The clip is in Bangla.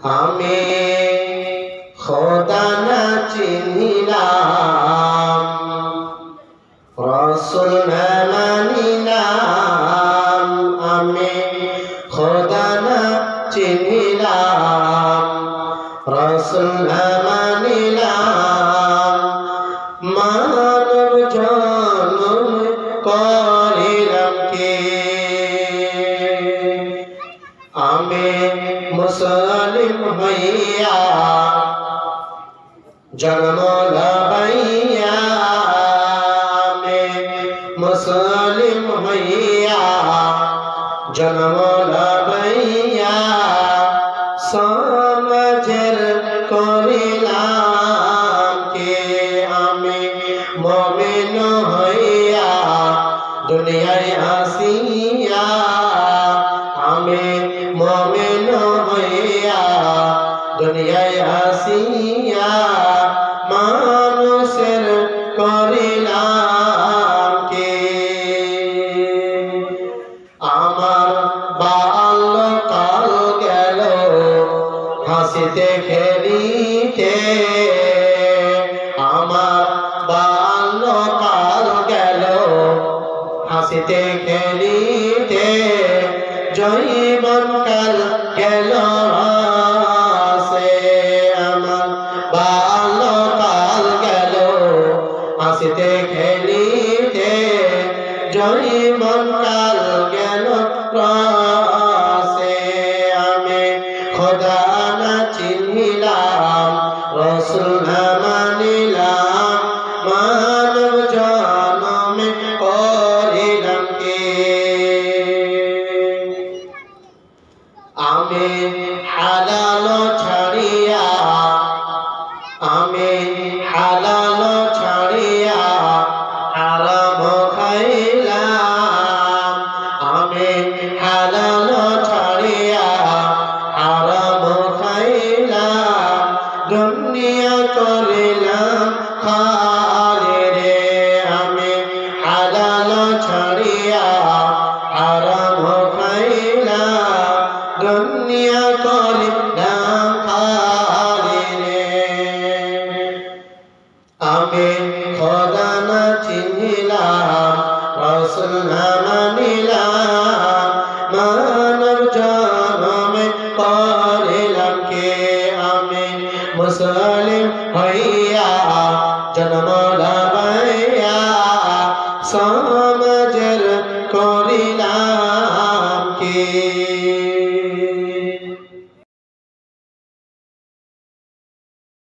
আমি খোদা না চিনিলাম, রাসূল না মানিলাম। আমি খোদা না চিনিলাম, রাসূল না মানিলাম। মানব জনম করিলাম কে? আমি মুসলিম হইয়া জন্ম লইয়া, আমি মুসলিম হইয়া জন্ম লইয়া সমাজের করিলাম কে? আমি মুমিন হইয়া দুনিয়ায় আসিয়া, আমি মুমিন হইয়া দুনিয়ায় আসিয়া মানুষের করিলাম কে? আমার বাল্যকাল গেল হাসিতে খেলিতে, আমার বাল্যকাল গেল হাসিতে খেলিতে। যৌবনকাল গেল হাসে, আমার বাল্যকাল গেল হাসিতে খেলিতে। যৌবনকাল গেল হাসে, আমি খোদা না চিনিলাম, রাসূল না মানিলাম। মানব জনম করিলাম কে? আমি হালাল ছাড়িয়া, আমি হালাল ছাড়িয়া হারাম খাইলাম। আমি হালাল ছাড়িয়া হারাম খাইলাম। দুনিয়া করিলাম খালি রে, আমি হালাল ছাড়িয়া হারাম খাইলাম। দুনিয়া করিলাম খালি রে। আমি খোদা না চিনিলাম, রাসূল না মানিলাম। মানব জনম করিলাম কে? আমি মুসলিম হইয়া জন্ম